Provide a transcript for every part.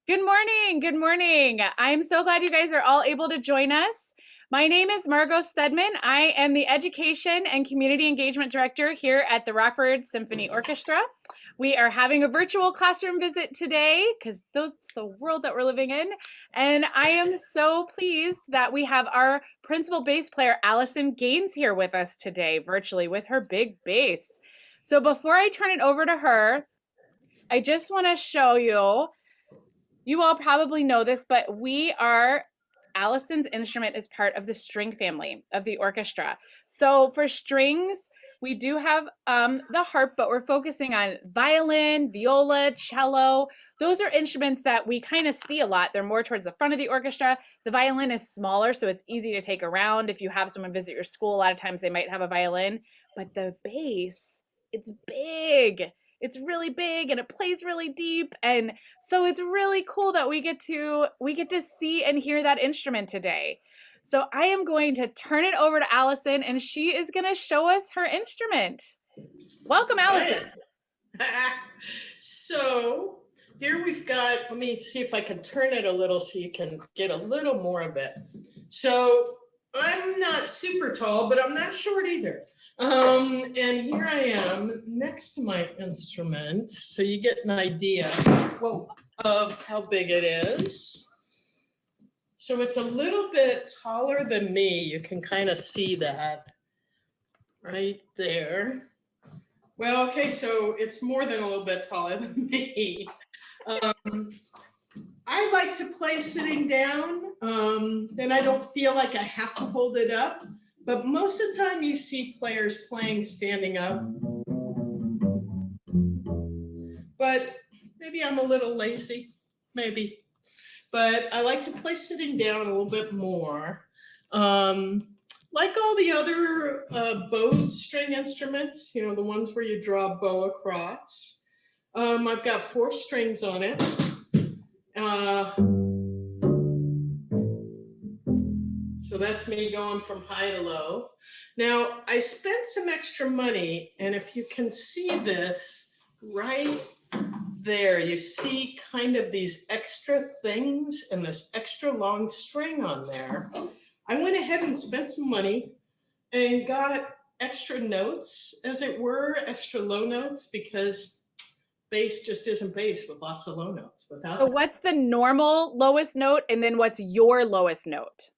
Good morning. Good morning. I'm so glad you guys are all able to join us. My name is Margot Stedman. I am the Education and Community Engagement Director here at the Rockford Symphony Orchestra. We are having a virtual classroom visit today because that's the world that we're living in. And I am so pleased that we have our principal bass player, Alison Gaines, here with us today, virtually with her big bass. So before I turn it over to her, I just want to show you. You all probably know this, but Allison's instrument is part of the string family of the orchestra. So for strings, we do have the harp, but we're focusing on violin, viola, cello. Those are instruments that we kind of see a lot. They're more towards the front of the orchestra. The violin is smaller, so it's easy to take around. If you have someone visit your school, a lot of times they might have a violin. But the bass, it's big. It's really big and it plays really deep, and so it's really cool that we get to see and hear that instrument today. So I am going to turn it over to Allison and she is going to show us her instrument. Welcome, Right. Allison. So here we've got, let me see if I can turn it a little so you can get a little more of it. So I'm not super tall, but I'm not short either. And here I am next to my instrument, so you get an idea of how big it is. So it's a little bit taller than me. You can kind of see that right there. Well, okay, so it's more than a little bit taller than me. I like to play sitting down, then I don't feel like I have to hold it up. But most of the time you see players playing standing up. But maybe I'm a little lazy, maybe. But I like to play sitting down a little bit more. Like all the other bowed string instruments, the ones where you draw a bow across. I've got 4 strings on it. So that's me going from high to low. Now, I spent some extra money, and if you can see this right there, you see kind of these extra things and this extra long string on there. I went ahead and spent some money and got extra notes, as it were, extra low notes, because bass just isn't bass with lots of low notes. So what's the normal lowest note and then what's your lowest note?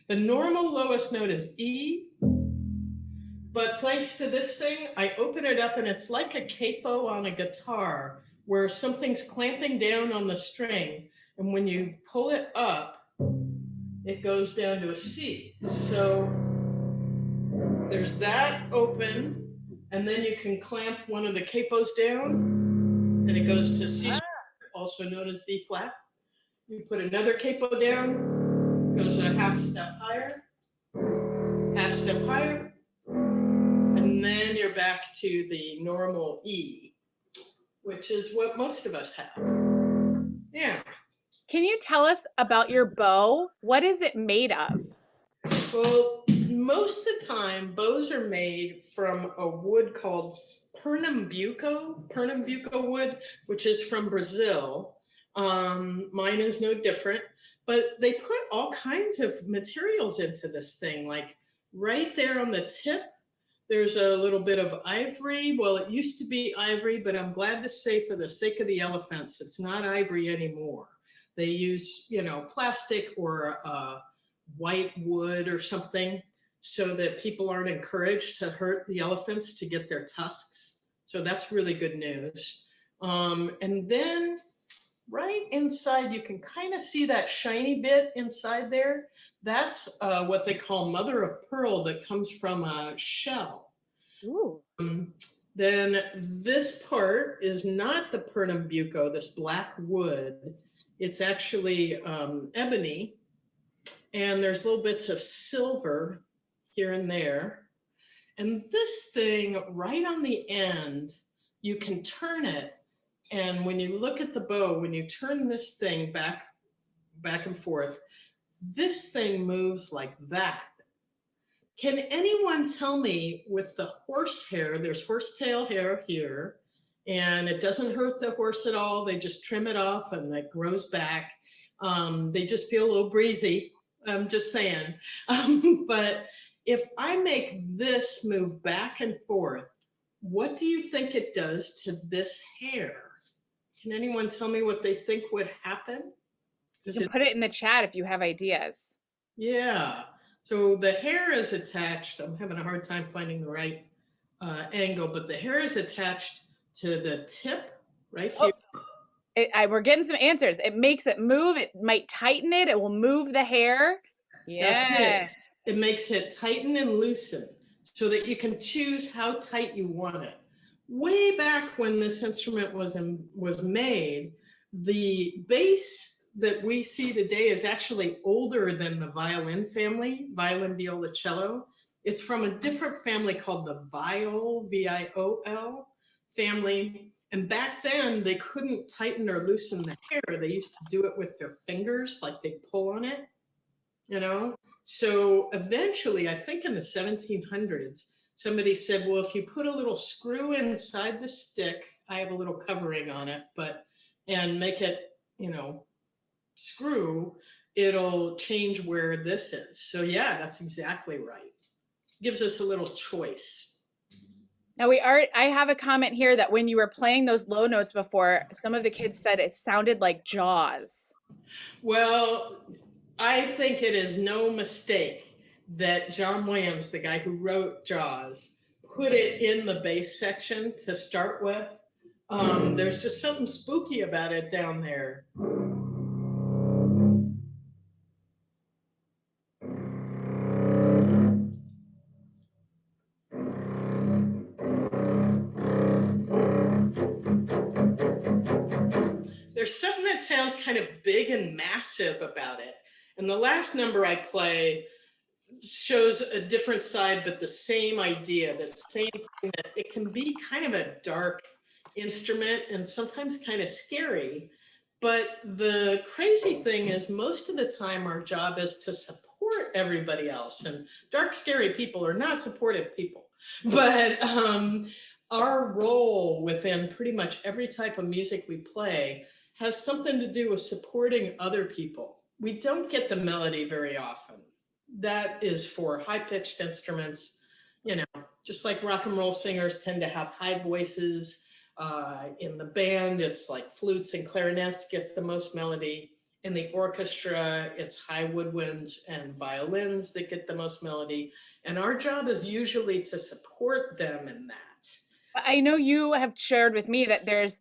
The normal lowest note is E, but thanks to this thing, I open it up and it's like a capo on a guitar where something's clamping down on the string, and when you pull it up, it goes down to a C. So there's that open, and then you can clamp one of the capos down, and it goes to C, also known as D flat. You put another capo down, goes a half step higher, and then you're back to the normal E, which is what most of us have. Yeah. Can you tell us about your bow? What is it made of? Well, most of the time, bows are made from a wood called Pernambuco wood, which is from Brazil. Mine is no different, but they put all kinds of materials into this thing. Like right there on the tip, there's a little bit of ivory. Well, it used to be ivory, but I'm glad to say, for the sake of the elephants, it's not ivory anymore. They use, plastic or white wood or something, so that people aren't encouraged to hurt the elephants to get their tusks. So that's really good news. And then right inside, you can kind of see that shiny bit inside there. That's what they call mother of pearl, that comes from a shell. Ooh. Then this part is not the Pernambuco, this black wood. It's actually ebony, and there's little bits of silver here and there. And this thing right on the end, you can turn it. And when you look at the bow, when you turn this thing back and forth, this thing moves like that. Can anyone tell me, with the horsehair, there's horsetail hair here, and it doesn't hurt the horse at all. They just trim it off and it grows back. They just feel a little breezy. I'm just saying. But if I make this move back and forth, what do you think it does to this hair? Can anyone tell me what they think would happen? You Is can it, put it in the chat if you have ideas. yeah. So the hair is attached. I'm having a hard time finding the right angle, but the hair is attached to the tip right Oh, here. we're getting some answers. It makes it move. It might tighten it. It will move the hair. That's it. Yes. It makes it tighten and loosen so that you can choose how tight you want it. Way back when this instrument was made, the bass that we see today is actually older than the violin family, violin, viola, cello. It's from a different family called the viol, V-I-O-L family. And back then they couldn't tighten or loosen the hair. They used to do it with their fingers, like they pull on it, you know? So eventually, I think in the 1700s, somebody said, well, if you put a little screw inside the stick, I have a little covering on it, and make it, screw, it'll change where this is. So yeah, that's exactly right. Gives us a little choice. Now I have a comment here that when you were playing those low notes before, some of the kids said it sounded like Jaws. Well, I think it is no mistake that John Williams, the guy who wrote Jaws, put it in the bass section to start with. There's just something spooky about it down there. There's something that sounds kind of big and massive about it. And the last number I play shows a different side, but the same idea, the same thing, that it can be kind of a dark instrument and sometimes kind of scary. But the crazy thing is, most of the time, our job is to support everybody else. And dark, scary people are not supportive people. But our role within pretty much every type of music we play has something to do with supporting other people. We don't get the melody very often. That is for high-pitched instruments, just like rock and roll singers tend to have high voices. In the band, it's like flutes and clarinets get the most melody. In the orchestra, it's high woodwinds and violins that get the most melody. And our job is usually to support them in that. I know you have shared with me that there's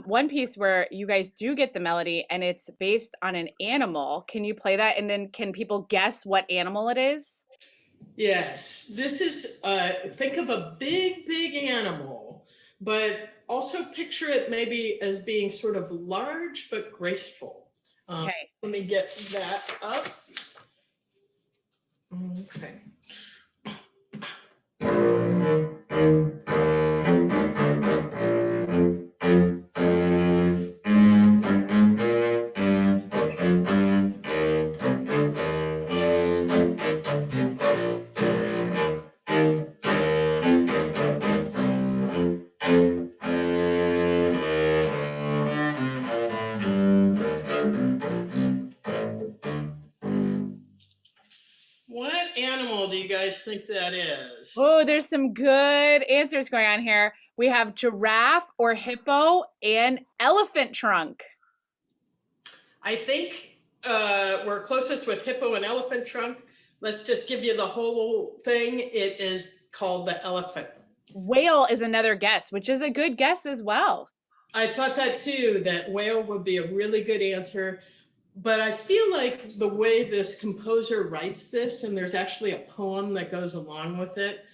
one piece where you guys do get the melody and it's based on an animal. Can you play that? And then can people guess what animal it is? Yes, this is, think of a big, big animal, but also picture it maybe as being sort of large but graceful. Okay. Let me get that up. Okay. What animal do you guys think that is? Oh, there's some good answers going on here. We have giraffe or hippo and elephant trunk. I think we're closest with hippo and elephant trunk. Let's just give you the whole thing. It is called the elephant. Whale is another guess, which is a good guess as well. I thought that too, that whale would be a really good answer. But I feel like the way this composer writes this, and there's actually a poem that goes along with it,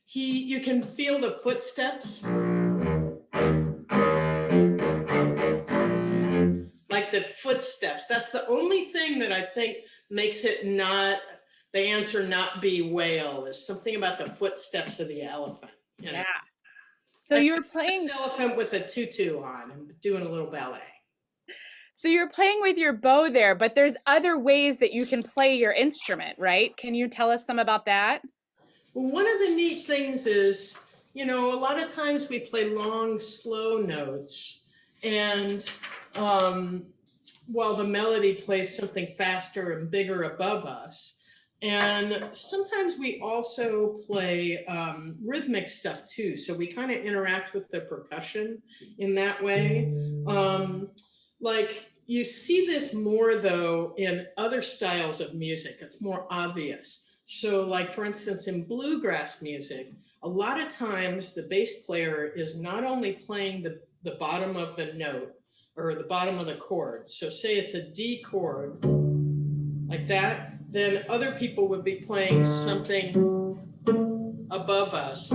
you can feel the footsteps, like the footsteps. That's the only thing that I think makes it not, the answer not be whale, is something about the footsteps of the elephant. Yeah. So you're playing this elephant with a tutu on and doing a little ballet. So you're playing with your bow there, but there's other ways that you can play your instrument, right? Can you tell us some about that? Well, one of the neat things is you know, a lot of times we play long, slow notes, and while the melody plays something faster and bigger above us. And sometimes we also play rhythmic stuff too. So we kind of interact with the percussion in that way. Like you see this more though in other styles of music, it's more obvious. So, like for instance, in bluegrass music, a lot of times the bass player is not only playing the bottom of the note or the bottom of the chord. So, say it's a D chord like that, then other people would be playing something above us,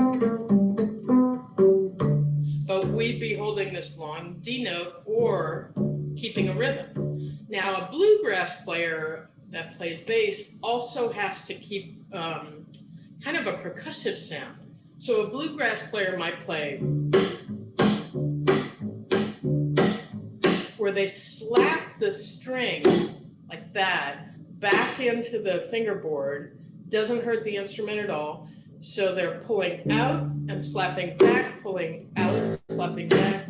but we'd be holding this long D note or keeping a rhythm. Now, a bluegrass player that plays bass also has to keep kind of a percussive sound. So a bluegrass player might play where they slap the string like that back into the fingerboard, doesn't hurt the instrument at all. So they're pulling out and slapping back, pulling out, slapping back.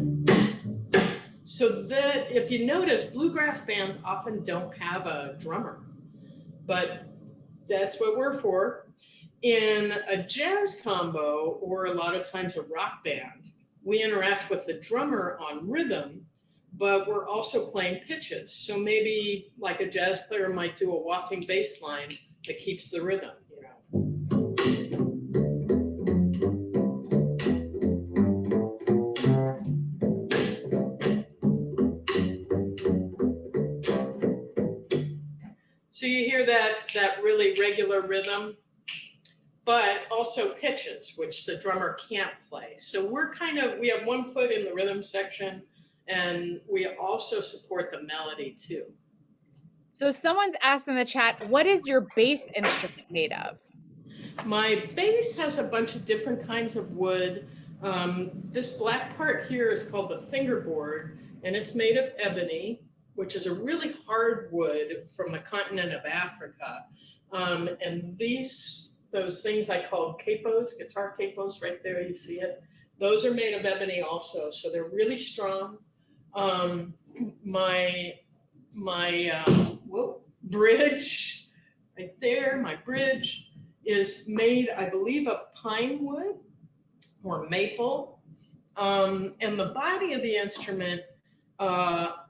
So that if you notice, bluegrass bands often don't have a drummer, but that's what we're for. In a jazz combo, or a lot of times a rock band, we interact with the drummer on rhythm, but we're also playing pitches. So maybe like a jazz player might do a walking bass line that keeps the rhythm, you know. So you hear that really regular rhythm, but also pitches, which the drummer can't play. So we have one foot in the rhythm section, and we also support the melody too. So someone's asked in the chat, what is your bass instrument made of? My bass has a bunch of different kinds of wood. This black part here is called the fingerboard, and it's made of ebony, which is a really hard wood from the continent of Africa. And those things I call capos, guitar capos, right there, you see it. Those are made of ebony also, so they're really strong. My bridge, right there, my bridge is made, I believe, of pine wood or maple. And the body of the instrument,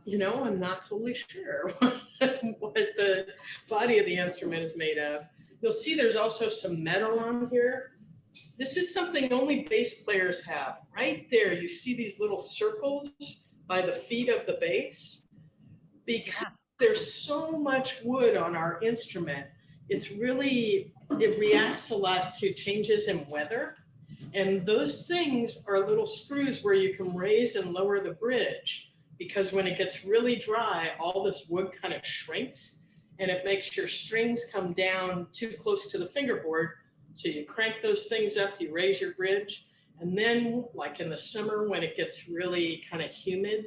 you know, I'm not totally sure what the body of the instrument is made of. You'll see there's also some metal on here. This is something only bass players have. Right there, you see these little circles by the feet of the bass. Because there's so much wood on our instrument, it reacts a lot to changes in weather. And those things are little screws where you can raise and lower the bridge, because when it gets really dry, all this wood kind of shrinks and it makes your strings come down too close to the fingerboard. So you crank those things up, you raise your bridge, and then like in the summer when it gets really kind of humid,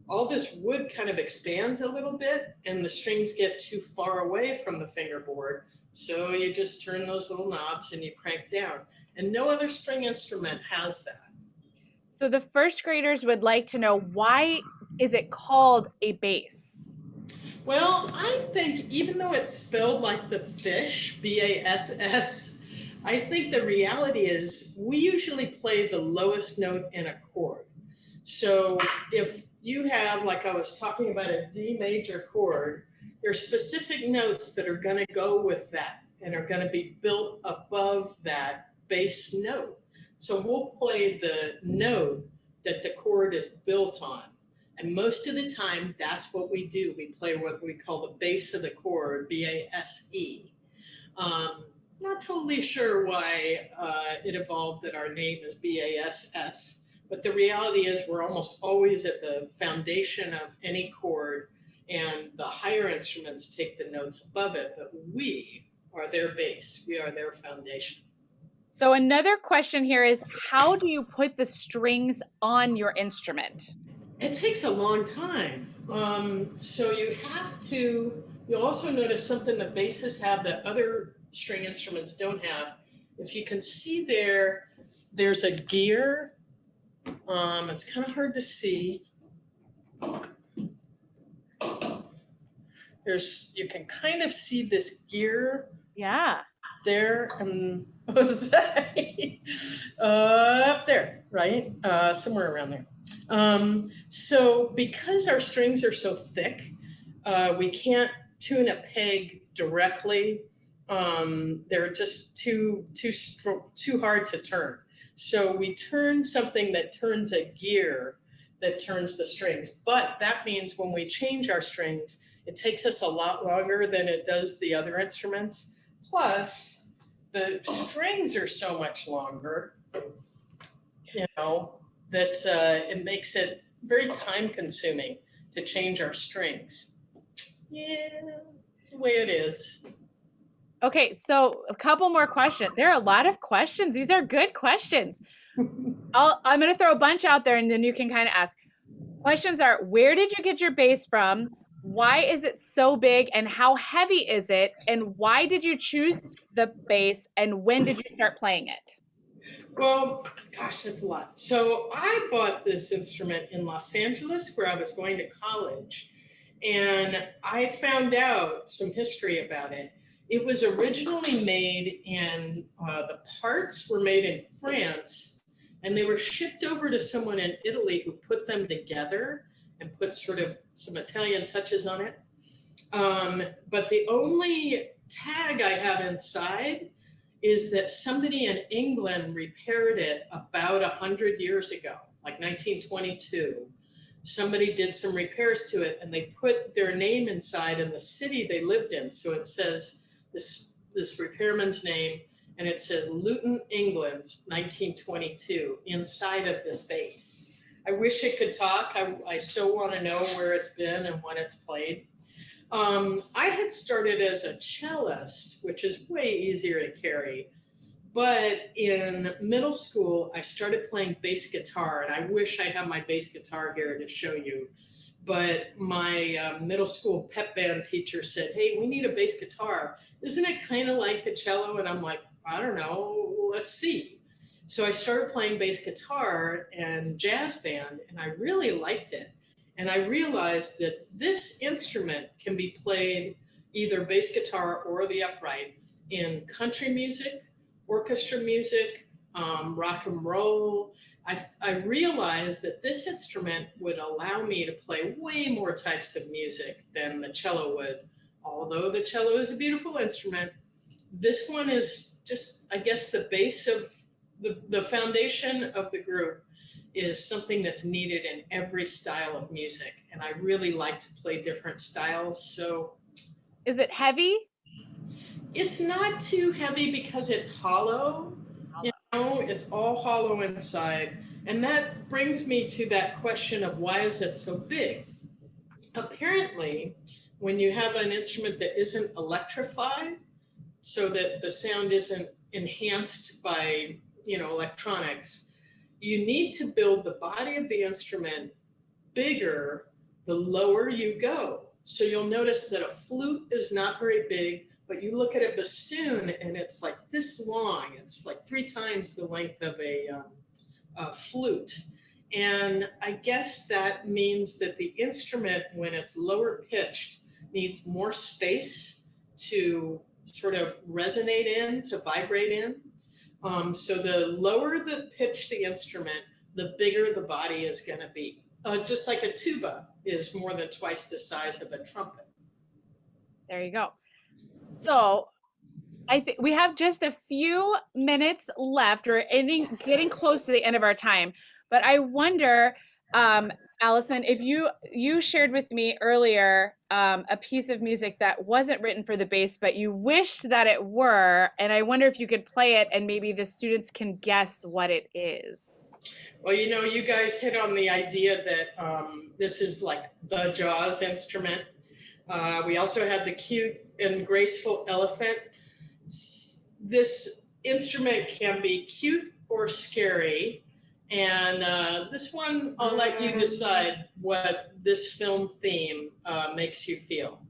all this wood kind of expands a little bit and the strings get too far away from the fingerboard. So you just turn those little knobs and you crank down. And no other string instrument has that. So the first graders would like to know, why is it called a bass? Well, I think even though it's spelled like the fish, B-A-S-S, I think the reality is we usually play the lowest note in a chord. So if you have, like I was talking about, a D major chord, there's specific notes that are going to go with that and are going to be built above that bass note. So we'll play the note that the chord is built on. And most of the time, that's what we do. We play what we call the base of the chord, B-A-S-E. Not totally sure why it evolved that our name is B-A-S-S, but the reality is we're almost always at the foundation of any chord, and the higher instruments take the notes above it, but we are their base. We are their foundation. So another question here is, how do you put the strings on your instrument? It takes a long time. So you'll also notice something that basses have that other string instruments don't have. If you can see there, there's a gear. It's kind of hard to see. You can kind of see this gear. Yeah. There, and what was that? Up there, right? Somewhere around there. So because our strings are so thick, we can't tune a peg directly. They're just too hard to turn. So we turn something that turns a gear that turns the strings. But that means when we change our strings, it takes us a lot longer than it does the other instruments. Plus, the strings are so much longer, that it makes it very time consuming to change our strings. Yeah, it's the way it is. Okay, so a couple more questions. There are a lot of questions. These are good questions. I'm going to throw a bunch out there and then you can kind of ask. Questions are, where did you get your bass from? Why is it so big and how heavy is it? And why did you choose the bass and when did you start playing it? Well, gosh, that's a lot. So I bought this instrument in Los Angeles where I was going to college, and I found out some history about it. It was originally made the parts were made in France, and they were shipped over to someone in Italy who put them together and put sort of some Italian touches on it. But the only tag I have inside is that somebody in England repaired it about 100 years ago, like 1922. Somebody did some repairs to it and they put their name inside and the city they lived in. So it says this repairman's name, and it says Luton, England, 1922, inside of this bass. I wish it could talk. I so want to know where it's been and when it's played. I had started as a cellist, which is way easier to carry. But in middle school, I started playing bass guitar, and I wish I had my bass guitar here to show you. But my middle school pep band teacher said, "Hey, we need a bass guitar. Isn't it kind of like the cello?" And I'm like, "I don't know, let's see." So I started playing bass guitar and jazz band, and I really liked it. And I realized that this instrument can be played either bass guitar or the upright in country music, orchestra music, rock and roll. I realized that this instrument would allow me to play way more types of music than the cello would. Although the cello is a beautiful instrument, this one is just, I guess, the base of the foundation of the group is something that's needed in every style of music. And I really like to play different styles. So is it heavy? It's not too heavy because it's hollow. It's all hollow inside. And that brings me to that question of why is it so big? Apparently, when you have an instrument that isn't electrified, so that the sound isn't enhanced by, electronics, you need to build the body of the instrument bigger the lower you go. So you'll notice that a flute is not very big, but you look at a bassoon and it's like this long. It's like 3 times the length of a flute. And I guess that means that the instrument, when it's lower pitched, needs more space to sort of resonate in, to vibrate in. So the lower the pitch the instrument, the bigger the body is going to be. Just like a tuba is more than twice the size of a trumpet. There you go. So I think we have just a few minutes left. We're getting close to the end of our time. But I wonder, Allison, if you shared with me earlier a piece of music that wasn't written for the bass, but you wished that it were, and I wonder if you could play it and maybe the students can guess what it is. Well, you guys hit on the idea that this is like the Jaws instrument. We also had the cute and graceful elephant. This instrument can be cute or scary. And this one, I'll let you decide what this film theme makes you feel.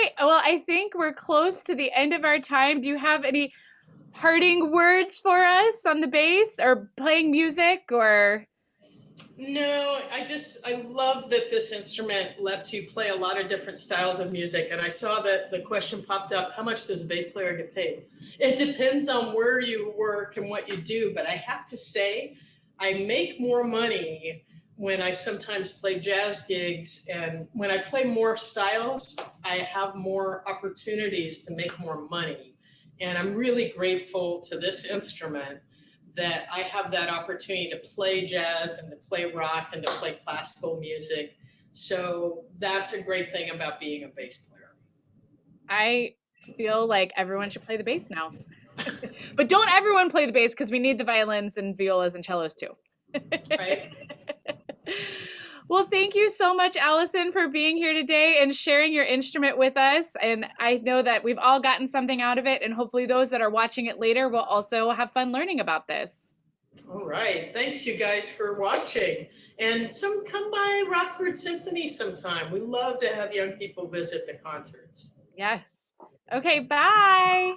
right. Well, I think we're close to the end of our time. Do you have any parting words for us on the bass or playing music or? No, I love that this instrument lets you play a lot of different styles of music. And I saw that the question popped up, how much does a bass player get paid? It depends on where you work and what you do, but I have to say, I make more money when I sometimes play jazz gigs, and when I play more styles, I have more opportunities to make more money. And I'm really grateful to this instrument that I have that opportunity to play jazz and to play rock and to play classical music. So that's a great thing about being a bass player. I feel like everyone should play the bass now. But don't everyone play the bass because we need the violins and violas and cellos too. Right? Well, thank you so much, Allison, for being here today and sharing your instrument with us. And I know that we've all gotten something out of it, and hopefully those that are watching it later will also have fun learning about this. All right. Thanks, you guys, for watching. And come by Rockford Symphony sometime. We love to have young people visit the concerts. Yes. Okay, bye.